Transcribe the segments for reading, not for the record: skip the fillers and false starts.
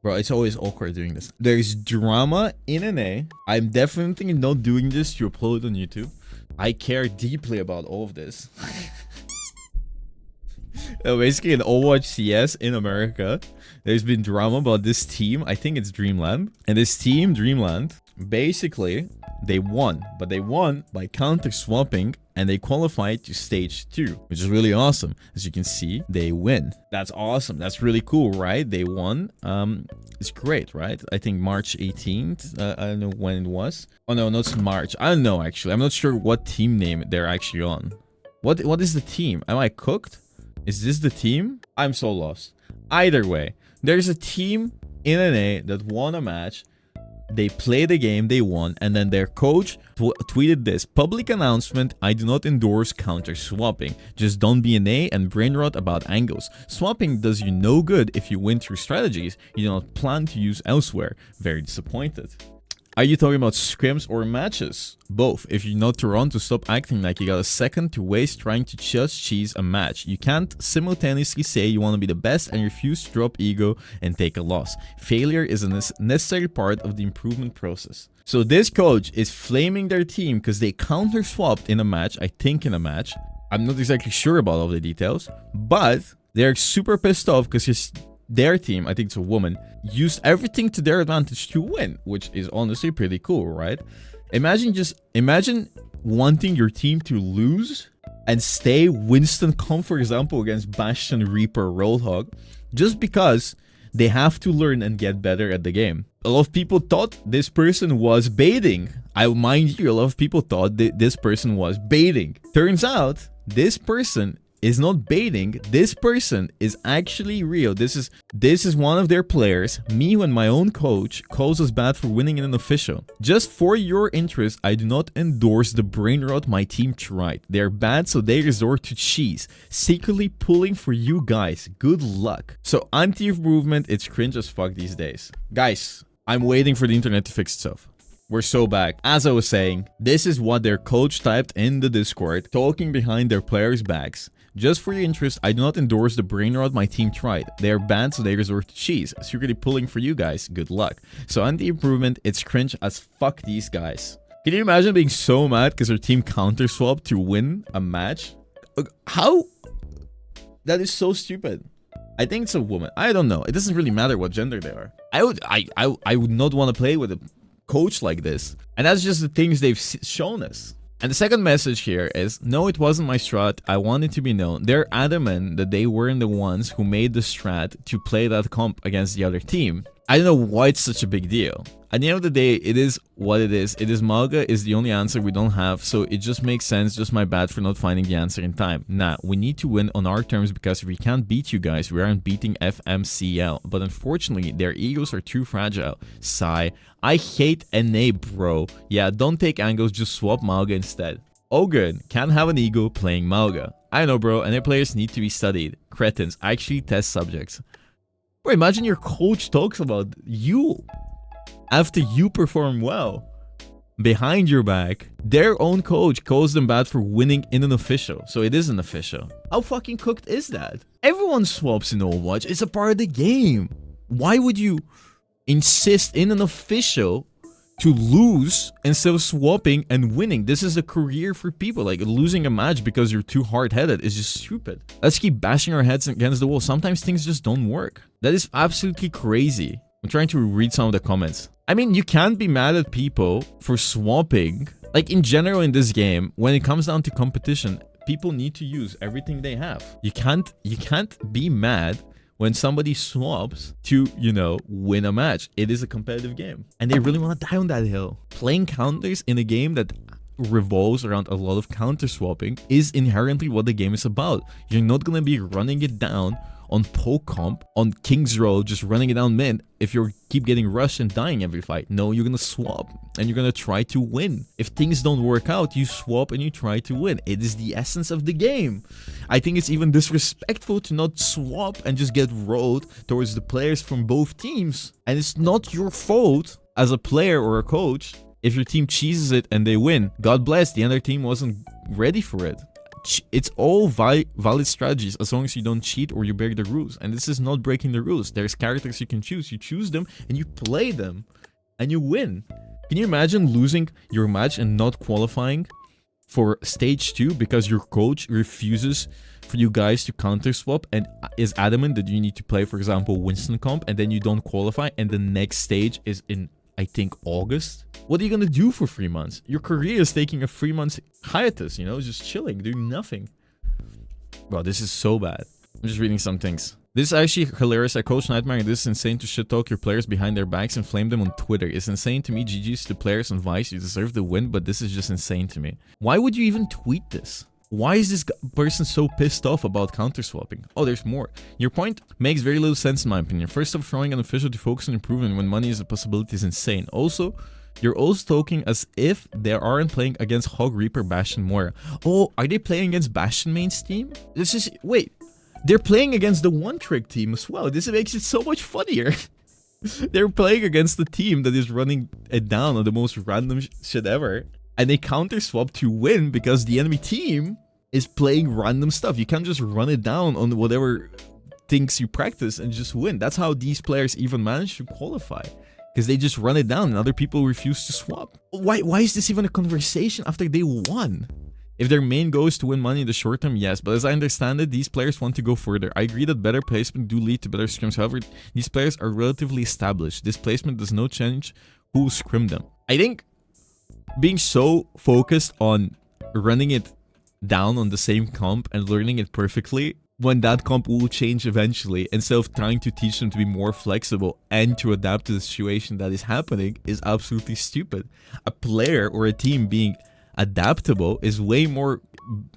Bro, it's always awkward doing this. There's drama in NA. I'm definitely not doing this to upload on YouTube. I care deeply about all of this. Basically, in Overwatch CS in America, there's been drama about this team. I think it's Dreamland. And this team, Dreamland, basically, they won. But they won by counter-swapping, and they qualified to stage 2, which is really awesome. As you can see, they win. That's awesome. That's really cool, right? They won. It's great, right? I think March 18th. I don't know when it was. Oh, no, not March. I don't know, actually. I'm not sure what team name they're actually on. What is the team? Am I cooked? Is this the team? I'm so lost. Either way, there's a team in NA that won a match. They played the game, they won, and then their coach tweeted this: public announcement, I do not endorse counter-swapping. Just don't be an A and brain rot about angles. Swapping does you no good if you win through strategies you do not plan to use elsewhere. Very disappointed. Are you talking about scrims or matches? Both. If you're not Toronto, stop acting like you got a second to waste trying to just cheese a match. You can't simultaneously say you want to be the best and refuse to drop ego and take a loss. Failure is a necessary part of the improvement process. So this coach is flaming their team because they counter-swapped in a match, I think in a match. I'm not exactly sure about all the details, but they're super pissed off because their team, I think it's a woman, used everything to their advantage to win, which is honestly pretty cool, right? Imagine wanting your team to lose and stay Winston come, for example, against Bastion, Reaper, Roadhog, just because they have to learn and get better at the game. A lot of people thought this person was baiting. I mind you, a lot of people thought this person was baiting. Turns out, this person is not baiting. This person is actually real. This is one of their players. Me and my own coach calls us bad for winning in an official. Just for your interest, I do not endorse the brain rot my team tried. They're bad, so they resort to cheese, secretly pulling for you guys. Good luck. So anti-improvement, it's cringe as fuck these days. Guys, I'm waiting for the internet to fix itself. We're so back. As I was saying, this is what their coach typed in the Discord, talking behind their players' backs. Just for your interest, I do not endorse the brain rot my team tried. They are banned, so they resort to cheese. Secretly pulling for you guys. Good luck. So anti-improvement, it's cringe as fuck these guys. Can you imagine being so mad because your team counter-swapped to win a match? How? That is so stupid. I think it's a woman. I don't know. It doesn't really matter what gender they are. I would not want to play with a coach like this. And that's just the things they've shown us. And the second message here is, no, it wasn't my strat. I want it to be known. They're adamant that they weren't the ones who made the strat to play that comp against the other team. I don't know why it's such a big deal. At the end of the day, it is what it is. It is Malga is the only answer we don't have, so it just makes sense. Just my bad for not finding the answer in time. Nah, we need to win on our terms because if we can't beat you guys, we aren't beating FMCL. But unfortunately, their egos are too fragile. Sigh. I hate NA, bro. Yeah, don't take angles, just swap Malga instead. Oh good, can't have an ego playing Malga. I know, bro, NA players need to be studied. Cretins, actually test subjects. Bro, imagine your coach talks about you after you perform well. Behind your back, their own coach calls them bad for winning in an official. So it is an official. How fucking cooked is that? Everyone swaps in Overwatch. It's a part of the game. Why would you insist in an official to lose instead of swapping and winning? This is a career for people. Like, losing a match because you're too hard-headed is just stupid. Let's keep bashing our heads against the wall. Sometimes things just don't work. That is absolutely crazy. I'm trying to read some of the comments. I mean, you can't be mad at people for swapping. Like, in general in this game, when it comes down to competition, people need to use everything they have. You can't be mad when somebody swaps to, you know, win a match. It is a competitive game. And they really want to die on that hill. Playing counters in a game that revolves around a lot of counter swapping is inherently what the game is about. You're not going to be running it down on poke comp, on King's Road, just running it down mid if you keep getting rushed and dying every fight. No, you're gonna swap and you're gonna try to win. If things don't work out, you swap and you try to win. It is the essence of the game. I think it's even disrespectful to not swap and just get rolled towards the players from both teams. And it's not your fault as a player or a coach if your team cheeses it and they win. God bless, the other team wasn't ready for it. it's all valid strategies as long as you don't cheat or you break the rules. And this is not breaking the rules. There's characters you can choose. You choose them and you play them and you win. Can you imagine losing your match and not qualifying for stage 2 because your coach refuses for you guys to counter swap and is adamant that you need to play, for example, Winston comp, and then you don't qualify and the next stage is in, I think, August? What are you gonna do for 3 months? Your career is taking a 3-month hiatus, you know, just chilling, doing nothing. Bro, this is so bad. I'm just reading some things. This is actually hilarious. I coach Nightmare and this is insane to shit talk your players behind their backs and flame them on Twitter. It's insane to me. GG's to players on Vice. You deserve the win, but this is just insane to me. Why would you even tweet this? Why is this person so pissed off about counter swapping? Oh, there's more. Your point makes very little sense in my opinion. First off, throwing an official to focus on improvement when money is a possibility is insane. Also, you're also talking as if they aren't playing against Hog Reaper, Bastion, Moira. Oh, are they playing against Bastion main's team? This is... Wait. They're playing against the one-trick team as well. This makes it so much funnier. They're playing against the team that is running it down on the most random shit ever. And they counter-swap to win because the enemy team is playing random stuff. You can't just run it down on whatever things you practice and just win. That's how these players even manage to qualify. Because they just run it down and other people refuse to swap. Why is this even a conversation after they won? If their main goal is to win money in the short term, yes. But as I understand it, these players want to go further. I agree that better placement do lead to better scrims. However, these players are relatively established. This placement does not change who will scrim them. I think being so focused on running it down on the same comp and learning it perfectly, when that comp will change eventually, instead of trying to teach them to be more flexible and to adapt to the situation that is happening, is absolutely stupid. A player or a team being adaptable is way more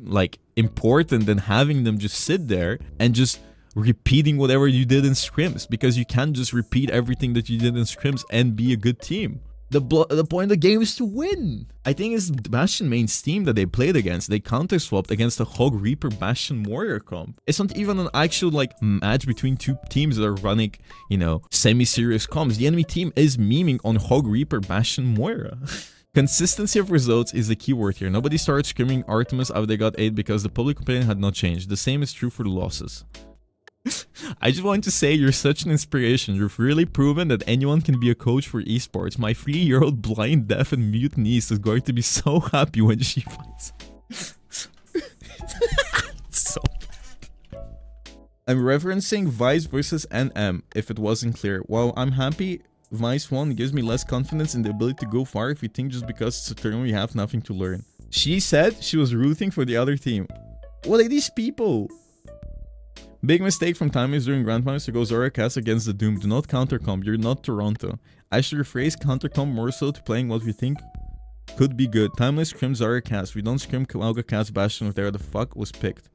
like important than having them just sit there and just repeating whatever you did in scrims, because you can't just repeat everything that you did in scrims and be a good team. The point of the game is to win. I think it's Bastion main's team that they played against. They counter-swapped against the Hog Reaper Bastion Warrior comp. It's not even an actual like match between two teams that are running, you know, semi-serious comps. The enemy team is memeing on Hog Reaper Bastion Moira. Consistency of results is the keyword here. Nobody started screaming Artemis after they got 8 because the public opinion had not changed. The same is true for the losses. I just want to say you're such an inspiration. You've really proven that anyone can be a coach for esports. My 3-year-old blind, deaf, and mute niece is going to be so happy when she finds so bad. I'm referencing Vice versus NM, if it wasn't clear. While I'm happy Vice won, gives me less confidence in the ability to go far if we think just because it's a turn we have nothing to learn. She said she was rooting for the other team. What are these people? Big mistake from Timeless during Grand Finals to go Zora cast against the Doom. Do not counter comp. You're not Toronto. I should rephrase counter comp more so to playing what we think could be good. Timeless scrim Zara cast. We don't scrim Kauga cast Bastion if there the fuck was picked.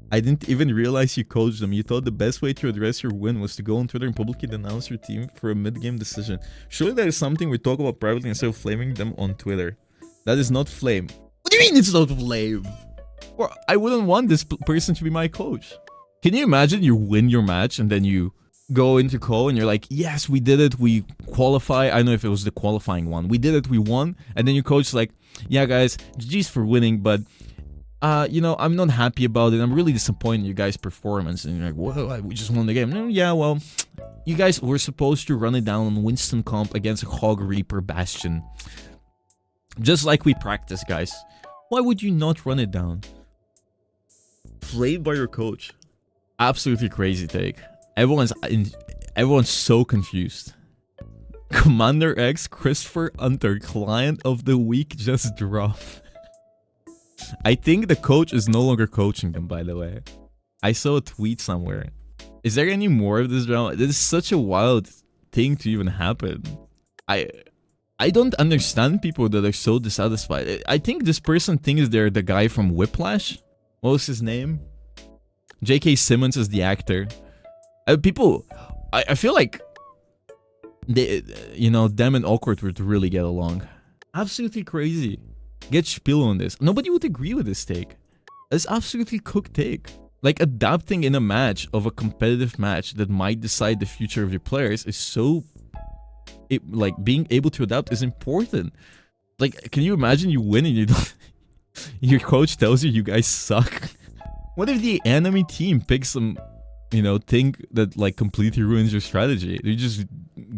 I didn't even realize you coached them. You thought the best way to address your win was to go on Twitter and publicly denounce your team for a mid-game decision. Surely that is something we talk about privately instead of flaming them on Twitter. That is not flame. What do you mean it's not flame? Or I wouldn't want this person to be my coach. Can you imagine you win your match and then you go into call and you're like, yes, we did it, we qualify. I don't know if it was the qualifying one. We did it, we won. And then your coach is like, yeah guys, GG's for winning, but you know, I'm not happy about it. I'm really disappointed in you guys' performance. And you're like, well, we just won the game. No, yeah, well, you guys were supposed to run it down on Winston comp against a Hog Reaper Bastion. Just like we practiced, guys. Why would you not run it down? Played by your coach. Absolutely crazy take. Everyone's so confused. Commander X Christopher Hunter, client of the week, just dropped. I think the coach is no longer coaching them, by the way. I saw a tweet somewhere. Is there any more of this drama? This is such a wild thing to even happen. I don't understand people that are so dissatisfied. I think this person thinks they're the guy from Whiplash. What was his name? J.K. Simmons is the actor. People, I feel like they, you know, them and Awkward would really get along. Absolutely crazy. Get spiel on this. Nobody would agree with this take. It's absolutely cooked take. Like, adapting in a match of a competitive match that might decide the future of your players is so... like, being able to adapt is important. Like, can you imagine you win and you don't... Your coach tells you you guys suck. What if the enemy team picks some, thing that like completely ruins your strategy? You just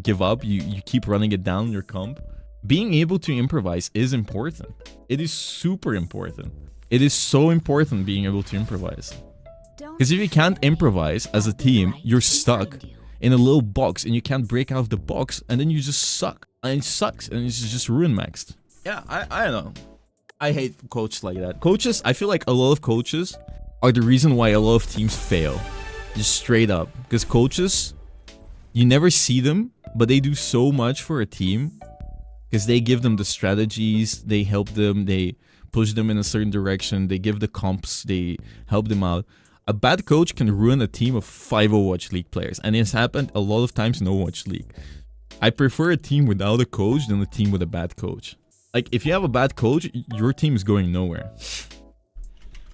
give up. You keep running it down your comp. Being able to improvise is important. It is super important. It is so important being able to improvise. Because if you can't improvise as a team, you're stuck in a little box and you can't break out of the box, and then you just suck. And it sucks and it's just ruin maxed. Yeah, I don't know. I hate coaches like that. Coaches, I feel like a lot of coaches are the reason why a lot of teams fail. Just straight up. Because coaches, you never see them, but they do so much for a team. Because they give them the strategies, they help them, they push them in a certain direction, they give the comps, they help them out. A bad coach can ruin a team of 5 Overwatch League players. And it's happened a lot of times in Overwatch League. I prefer a team without a coach than a team with a bad coach. Like, if you have a bad coach, your team is going nowhere.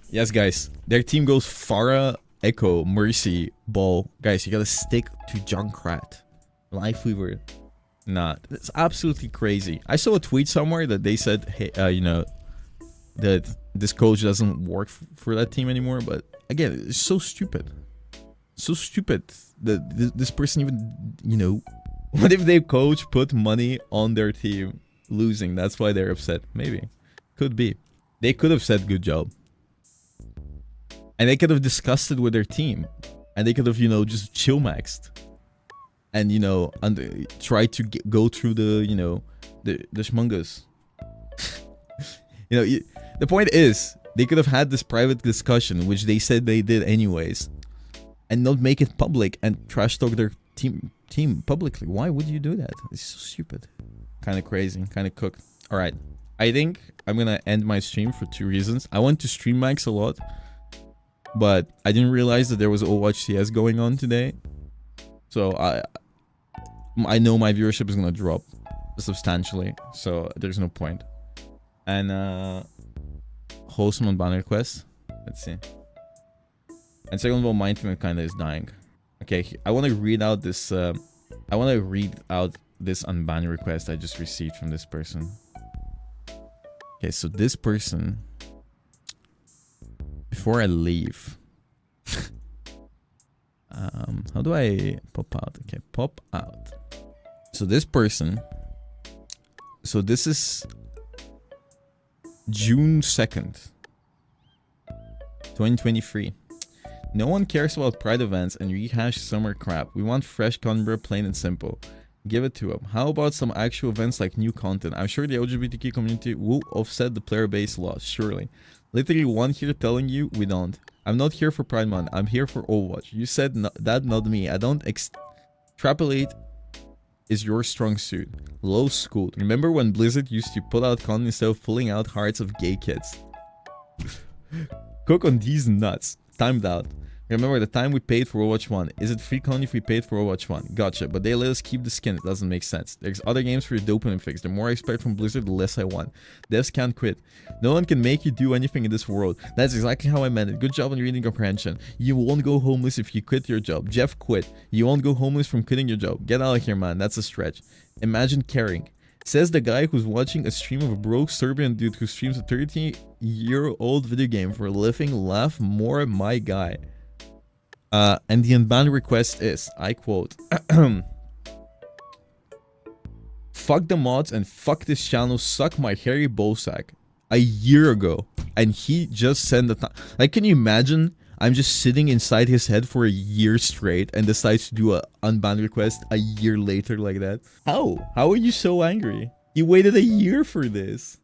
Yes, guys. Their team goes Pharah, Echo, Mercy, Ball. Guys, you gotta stick to Junkrat. Life Weaver. Nah, it's absolutely crazy. I saw a tweet somewhere that they said, hey, that this coach doesn't work for that team anymore. But again, it's so stupid. So stupid that this person even, What if their coach put money on their team losing? That's why they're upset. Maybe. Could be. They could have said good job. And they could have discussed it with their team. And they could have, just chill maxed. And, try to go through the, the shmungus. The point is, they could have had this private discussion, which they said they did anyways. And not make it public and trash talk their team publicly. Why would you do that? It's so stupid. Kind of crazy. Kind of cooked. Alright. I think I'm going to end my stream for 2 reasons. I want to stream max a lot. But I didn't realize that there was Overwatch CS going on today. So I know my viewership is going to drop substantially. So there's no point. And wholesome on banner request. Let's see. And second of all, my internet kind of is dying. Okay, I want to read out this. I want to read out this unban request I just received from this person. Okay, so this person. Before I leave, how do I pop out? Okay, pop out. So this person. So this is June 2nd, 2023. No one cares about pride events and rehash summer crap. We want fresh content, plain and simple. Give it to them. How about some actual events like new content? I'm sure the LGBTQ community will offset the player base loss, surely. Literally one here telling you we don't. I'm not here for Pride Month. I'm here for Overwatch. You said that, not me. I don't extrapolate is your strong suit. Low school. Remember when Blizzard used to put out content instead of pulling out hearts of gay kids? Cook on these nuts. Timed out. Remember the time we paid for Overwatch 1. Is it free content if we paid for Overwatch 1? Gotcha, but they let us keep the skin. It doesn't make sense. There's other games for your dopamine fix. The more I expect from Blizzard, the less I want. Devs can't quit. No one can make you do anything in this world. That's exactly how I meant it. Good job on reading comprehension. You won't go homeless if you quit your job. Jeff quit. You won't go homeless from quitting your job. Get out of here, man. That's a stretch. Imagine caring. Says the guy who's watching a stream of a broke Serbian dude who streams a 30-year-old video game for a living. Laugh more, my guy. And the unbanned request is, I quote, fuck the mods and fuck this channel, suck my hairy ballsack. A year ago. And he just sent the time. Like, can you imagine? I'm just sitting inside his head for a year straight and decides to do a unbanned request a year later like that. How? How are you so angry? You waited a year for this.